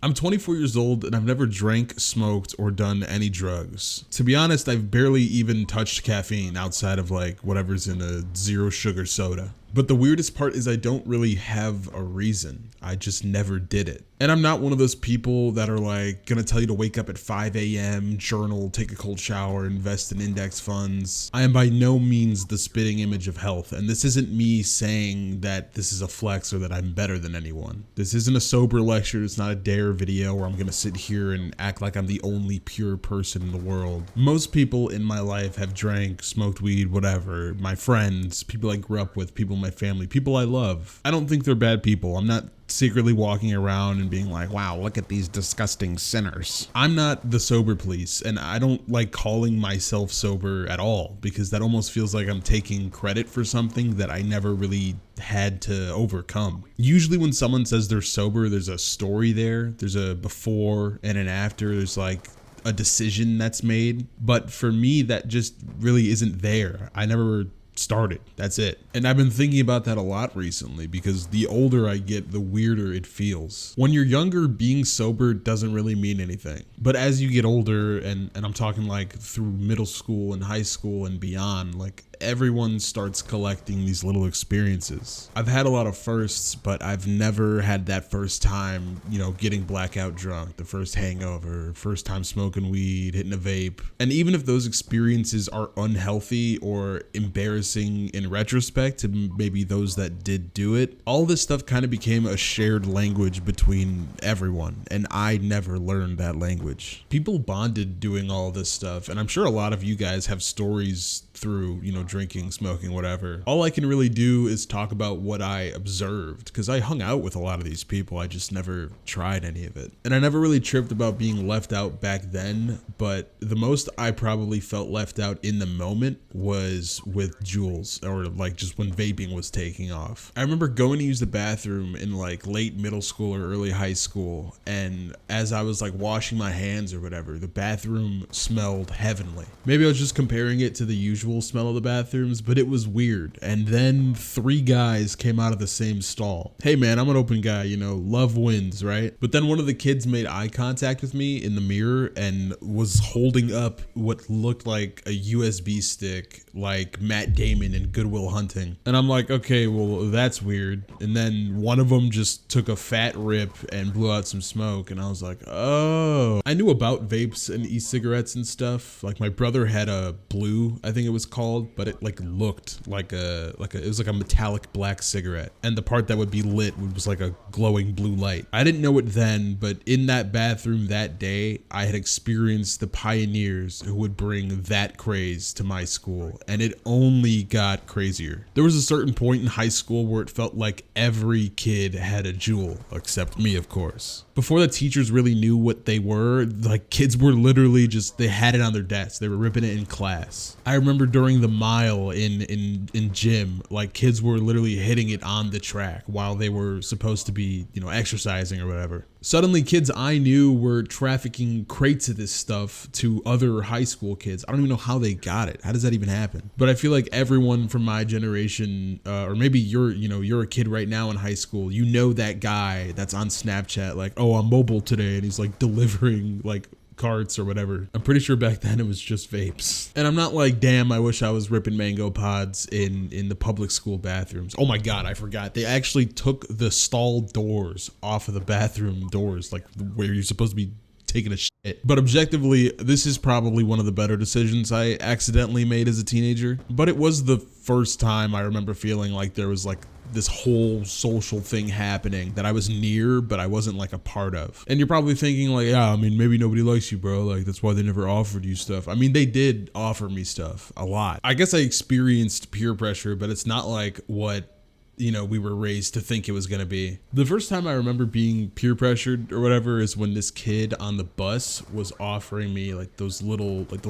I'm 24 years old and I've never drank, smoked, or done any drugs. To be honest, I've barely even touched caffeine outside of like whatever's in a zero sugar soda. But the weirdest part is I don't really have a reason. I just never did it. And I'm not one of those people that are like gonna tell you to wake up at 5 a.m., journal, take a cold shower, invest in index funds. I am by no means the spitting image of health. And this isn't me saying that this is a flex or that I'm better than anyone. This isn't a sober lecture. It's not a dare video where I'm gonna sit here and act like I'm the only pure person in the world. Most people in my life have drank, smoked weed, whatever. My friends, people I grew up with, people in my family, people I love. I don't think they're bad people. I'm not secretly walking around and being like, wow, look at these disgusting sinners. I'm not the sober police, and I don't like calling myself sober at all because that almost feels like I'm taking credit for something that I never really had to overcome. Usually when someone says they're sober, there's a story there. There's a before and an after. There's like a decision that's made. But for me, that just really isn't there. I never started. That's it. And I've been thinking about that a lot recently because the older I get, the weirder it feels. When you're younger, being sober doesn't really mean anything. But as you get older, and I'm talking like through middle school and high school and beyond, like everyone starts collecting these little experiences. I've had a lot of firsts, but I've never had that first time, getting blackout drunk, the first hangover, first time smoking weed, hitting a vape. And even if those experiences are unhealthy or embarrassing in retrospect to maybe those that did do it, all this stuff kind of became a shared language between everyone, and I never learned that language. People bonded doing all this stuff, and I'm sure a lot of you guys have stories through, drinking, smoking, whatever. All I can really do is talk about what I observed because I hung out with a lot of these people. I just never tried any of it. And I never really tripped about being left out back then, but the most I probably felt left out in the moment was with Juuls, or like just when vaping was taking off. I remember going to use the bathroom in like late middle school or early high school, and as I was like washing my hands or whatever, the bathroom smelled heavenly. Maybe I was just comparing it to the usual smell of the bathrooms, but it was weird. And then 3 guys came out of the same stall. Hey man, I'm an open guy, love wins, right? But then one of the kids made eye contact with me in the mirror and was holding up what looked like a USB stick, like Matt Damon in Good Will Hunting. And I'm like, okay, well, that's weird. And then one of them just took a fat rip and blew out some smoke. And I was like, oh. I knew about vapes and e-cigarettes and stuff. Like my brother had a blue, I think it was called, but it like looked like it was like a metallic black cigarette, and the part that would be lit was like a glowing blue light. I didn't know it then, but in that bathroom that day, I had experienced the pioneers who would bring that craze to my school, and it only got crazier. There was a certain point in high school where it felt like every kid had a Juul, except me, of course. Before the teachers really knew what they were, like kids were literally they had it on their desks. They were ripping it in class. I remember during the mile in gym, like kids were literally hitting it on the track while they were supposed to be, exercising or whatever. Suddenly kids I knew were trafficking crates of this stuff to other high school kids. I don't even know how they got it. How does that even happen? But I feel like everyone from my generation, or maybe you're a kid right now in high school, that guy that's on Snapchat, like, oh, I'm mobile today, and he's like delivering like carts or whatever. I'm pretty sure back then it was just vapes. And I'm not like, damn, I wish I was ripping mango pods in the public school bathrooms. Oh my God, I forgot. They actually took the stall doors off of the bathroom doors, like where you're supposed to be taking a shit. But objectively, this is probably one of the better decisions I accidentally made as a teenager. But it was the first time I remember feeling like there was like this whole social thing happening that I was near, but I wasn't like a part of. And you're probably thinking like, yeah, I mean, maybe nobody likes you, bro. Like that's why they never offered you stuff. I mean, they did offer me stuff a lot. I guess I experienced peer pressure, but it's not like what we were raised to think it was going to be. The first time I remember being peer pressured or whatever is when this kid on the bus was offering me like those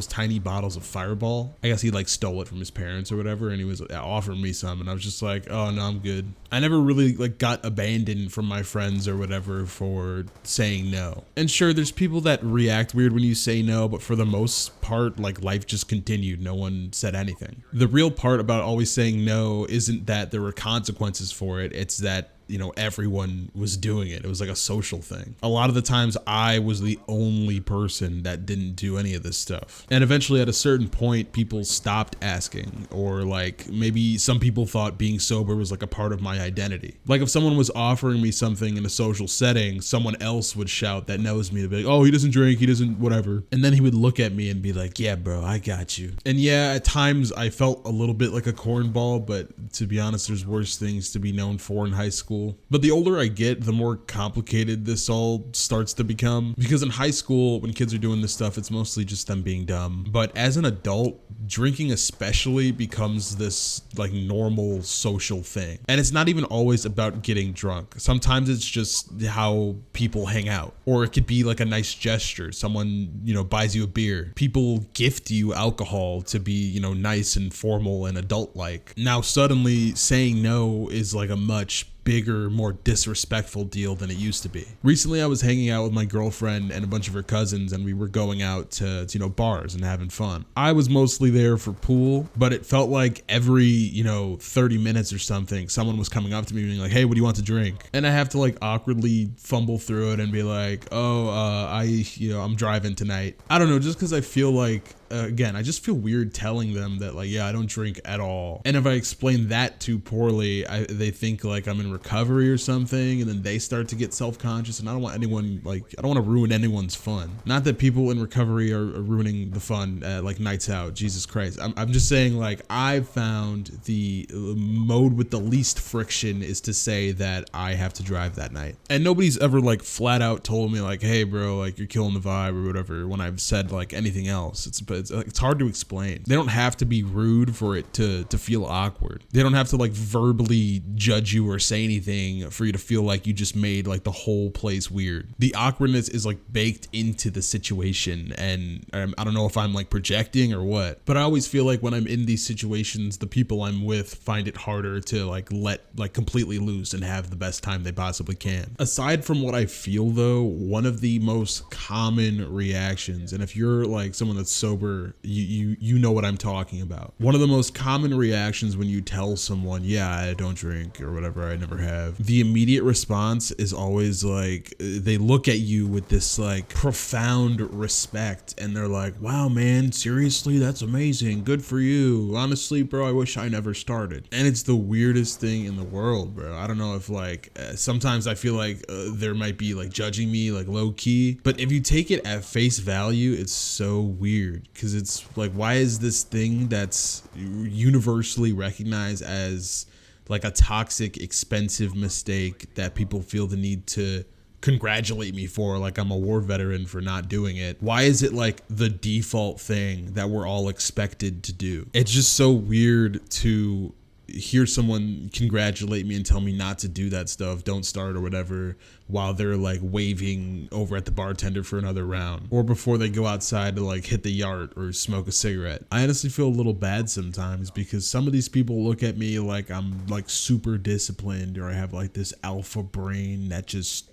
tiny bottles of Fireball. I guess he like stole it from his parents or whatever, and he was offering me some, and I was just like, oh no, I'm good. I never really like got abandoned from my friends or whatever for saying no. And sure, there's people that react weird when you say no, but for the most part, like life just continued. No one said anything. The real part about always saying no isn't that there were consequences for it. It's that everyone was doing it. It was like a social thing. A lot of the times I was the only person that didn't do any of this stuff. And eventually at a certain point, people stopped asking, or like maybe some people thought being sober was like a part of my identity. Like if someone was offering me something in a social setting, someone else would shout that knows me to be like, oh, he doesn't drink, he doesn't whatever. And then he would look at me and be like, yeah, bro, I got you. And yeah, at times I felt a little bit like a cornball, but to be honest, there's worse things to be known for in high school. But the older I get, the more complicated this all starts to become. Because in high school, when kids are doing this stuff, it's mostly just them being dumb. But as an adult, drinking especially becomes this like normal social thing. And it's not even always about getting drunk. Sometimes it's just how people hang out. Or it could be like a nice gesture. Someone, buys you a beer. People gift you alcohol to be, nice and formal and adult-like. Now suddenly saying no is like a much bigger, more disrespectful deal than it used to be. Recently, I was hanging out with my girlfriend and a bunch of her cousins, and we were going out to bars and having fun. I was mostly there for pool, but it felt like every, 30 minutes or something, someone was coming up to me being like, hey, what do you want to drink? And I have to like awkwardly fumble through it and be like, I'm driving tonight. I don't know, just because I feel like again, I just feel weird telling them that like, yeah, I don't drink at all. And if I explain that too poorly, they think like I'm in recovery or something, and then they start to get self-conscious, and I don't want anyone, I don't want to ruin anyone's fun. Not that people in recovery are ruining the fun at like nights out, Jesus Christ. I'm just saying like I've found the mode with the least friction is to say that I have to drive that night. And nobody's ever like flat out told me like, hey bro, like you're killing the vibe or whatever when I've said like anything else. It's hard to explain. They don't have to be rude for it to feel awkward. They don't have to like verbally judge you or say anything for you to feel like you just made like the whole place weird. The awkwardness is like baked into the situation, and I don't know if I'm like projecting or what, but I always feel like when I'm in these situations, the people I'm with find it harder to like let like completely loose and have the best time they possibly can. Aside from what I feel though, one of the most common reactions, and if you're like someone that's sober, you know what I'm talking about. One of the most common reactions when you tell someone, yeah, I don't drink or whatever, I never have, the immediate response is always like, they look at you with this like profound respect, and they're like, wow man, seriously, that's amazing, good for you, honestly bro, I wish I never started. And it's the weirdest thing in the world, bro. I don't know if like sometimes I feel like there might be like judging me like low key, but if you take it at face value, it's so weird. Because it's like, why is this thing that's universally recognized as like a toxic, expensive mistake that people feel the need to congratulate me for, like I'm a war veteran for not doing it? Why is it like the default thing that we're all expected to do? It's just so weird to hear someone congratulate me and tell me not to do that stuff, don't start or whatever, while they're like waving over at the bartender for another round, or before they go outside to like hit the yard or smoke a cigarette. I honestly feel a little bad sometimes because some of these people look at me like I'm like super disciplined, or I have like this alpha brain that just,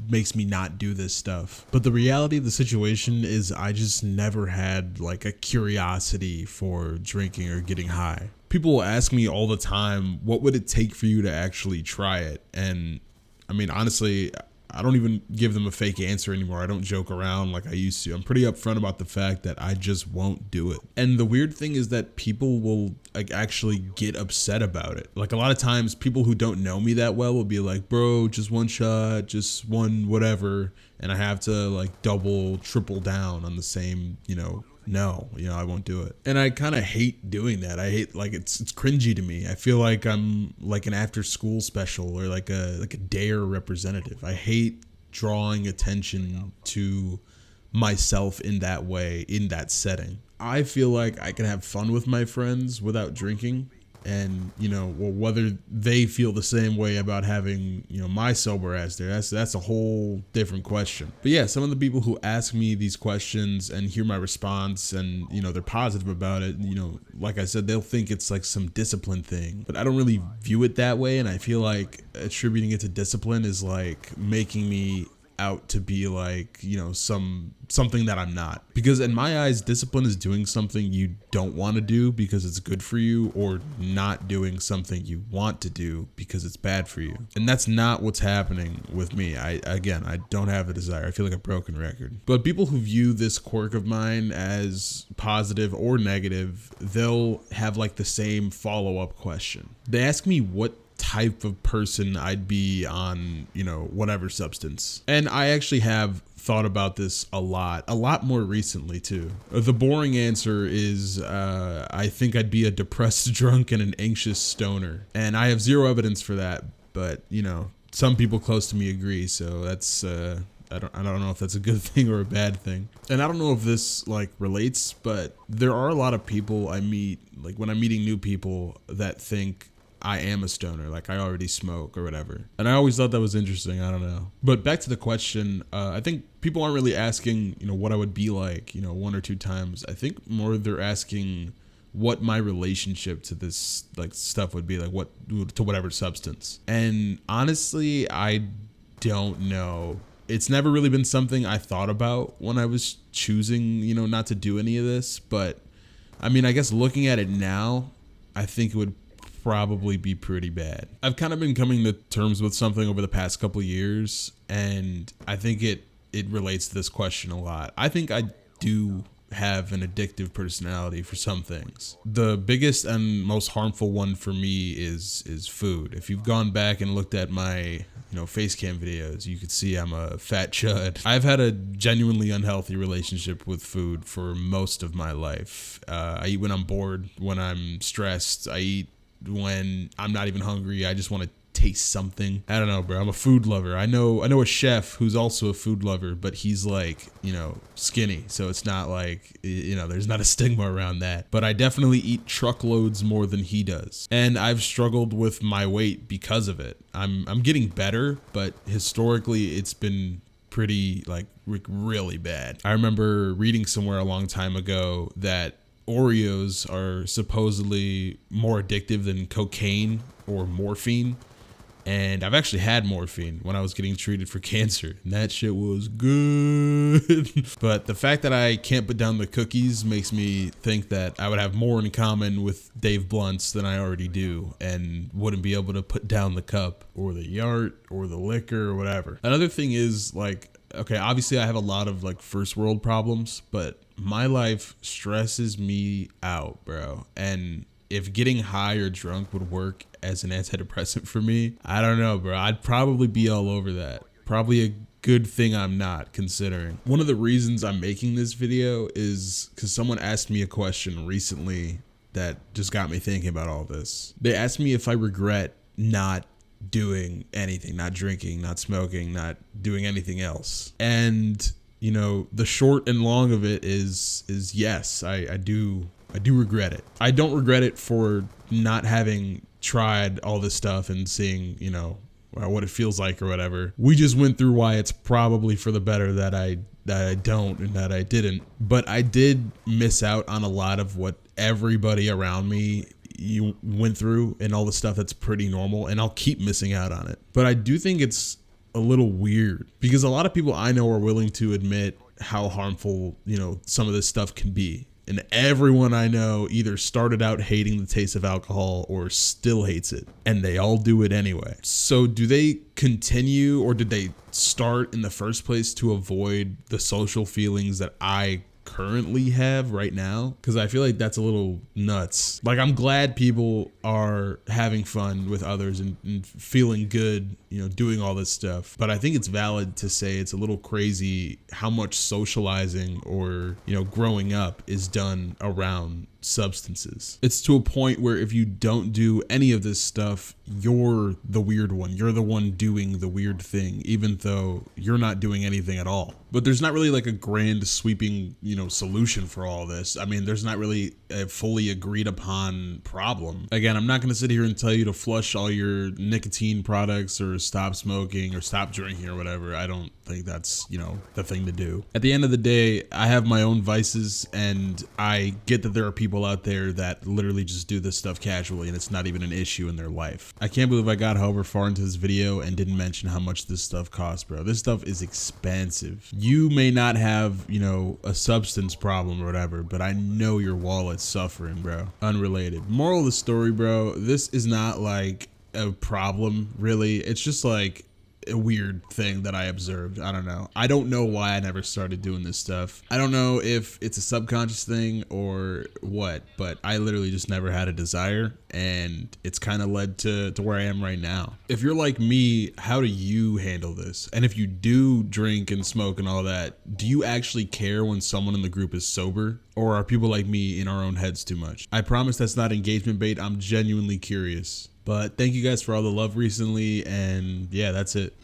makes me not do this stuff. But the reality of the situation is I just never had like a curiosity for drinking or getting high. People will ask me all the time, what would it take for you to actually try it? And I mean, honestly, I don't even give them a fake answer anymore. I don't joke around like I used to. I'm pretty upfront about the fact that I just won't do it. And the weird thing is that people will like actually get upset about it. Like a lot of times people who don't know me that well will be like, bro, just one shot, just one whatever. And I have to like double, triple down on the same, no, I won't do it. And I kind of hate doing that. I hate, like, it's cringy to me. I feel like I'm like an after school special or like a Dare representative. I hate drawing attention to myself in that way, in that setting. I feel like I can have fun with my friends without drinking. And, whether they feel the same way about having, my sober ass there, that's a whole different question. But yeah, some of the people who ask me these questions and hear my response and, they're positive about it, like I said, they'll think it's like some discipline thing. But I don't really view it that way. And I feel like attributing it to discipline is like making me out to be like, you know, something that I'm not. Because in my eyes, discipline is doing something you don't want to do because it's good for you, or not doing something you want to do because it's bad for you. And that's not what's happening with me. I don't have the desire. I feel like a broken record. But people who view this quirk of mine as positive or negative, they'll have like the same follow-up question. They ask me what type of person I'd be on, you know, whatever substance. And I actually have thought about this a lot more recently too. The boring answer is I think I'd be a depressed drunk and an anxious stoner. And I have zero evidence for that, but you know, some people close to me agree, so that's I don't know if that's a good thing or a bad thing. And I don't know if this like relates, but there are a lot of people I meet, like when I'm meeting new people, that think I am a stoner, like I already smoke or whatever. And I always thought that was interesting. I don't know. But back to the question, I think people aren't really asking, you know, what I would be like, you know, 1 or 2 times. I think more they're asking what my relationship to this like stuff would be, like what to whatever substance. And honestly, I don't know. It's never really been something I thought about when I was choosing, you know, not to do any of this. But I mean, I guess looking at it now, I think it would probably be pretty bad. I've kind of been coming to terms with something over the past couple years, and I think it relates to this question a lot. I think I do have an addictive personality for some things. The biggest and most harmful one for me is food. If you've gone back and looked at my, you know, face cam videos, you could see I'm a fat chud. I've had a genuinely unhealthy relationship with food for most of my life. I eat when I'm bored, when I'm stressed. I eat when I'm not even hungry. I just want to taste something. I don't know, bro. I'm a food lover. I know a chef who's also a food lover, but he's like, you know, skinny. So it's not like, you know, there's not a stigma around that. But I definitely eat truckloads more than he does. And I've struggled with my weight because of it. I'm getting better, but historically it's been pretty like really bad. I remember reading somewhere a long time ago that Oreos are supposedly more addictive than cocaine or morphine. And I've actually had morphine when I was getting treated for cancer, and that shit was good. But the fact that I can't put down the cookies makes me think that I would have more in common with Dave Blunts than I already do, and wouldn't be able to put down the cup or the yart or the liquor or whatever. Another thing is like, okay, obviously I have a lot of like first world problems, but my life stresses me out, bro. And if getting high or drunk would work as an antidepressant for me, I don't know, bro. I'd probably be all over that. Probably a good thing I'm not, considering. One of the reasons I'm making this video is because someone asked me a question recently that just got me thinking about all this. They asked me if I regret not doing anything, not drinking, not smoking, not doing anything else. And you know, the short and long of it is yes, I do regret it. I don't regret it for not having tried all this stuff and seeing, you know, what it feels like or whatever. We just went through why it's probably for the better that I don't and that I didn't. But I did miss out on a lot of what everybody around me you went through and all the stuff that's pretty normal, and I'll keep missing out on it. But I do think it's a little weird because a lot of people I know are willing to admit how harmful, you know, some of this stuff can be. And everyone I know either started out hating the taste of alcohol or still hates it, and they all do it anyway. So do they continue, or did they start in the first place to avoid the social feelings that I currently have right now? Because I feel like that's a little nuts. Like, I'm glad people are having fun with others and feeling good, you know, doing all this stuff. But I think it's valid to say it's a little crazy how much socializing or, you know, growing up is done around substances. It's to a point where if you don't do any of this stuff, you're the weird one. You're the one doing the weird thing, even though you're not doing anything at all. But there's not really like a grand sweeping, you know, solution for all this. I mean, there's not really a fully agreed upon problem. Again, I'm not going to sit here and tell you to flush all your nicotine products or stop smoking or stop drinking or whatever. I don't think that's, you know, the thing to do. At the end of the day, I have my own vices, and I get that there are people out there that literally just do this stuff casually and it's not even an issue in their life. I can't believe I got however far into this video and didn't mention how much this stuff costs, bro. This stuff is expensive. You may not have, you know, a substance problem or whatever, but I know your wallet's suffering, bro. Unrelated. Moral of the story, bro, this is not like a problem, really. It's just like a weird thing that I observed. I don't know. I don't know why I never started doing this stuff. I don't know if it's a subconscious thing or what, but I literally just never had a desire, and it's kind of led to where I am right now. If you're like me, how do you handle this? And if you do drink and smoke and all that, do you actually care when someone in the group is sober? Or are people like me in our own heads too much? I promise that's not engagement bait. I'm genuinely curious. But thank you guys for all the love recently, and yeah, that's it.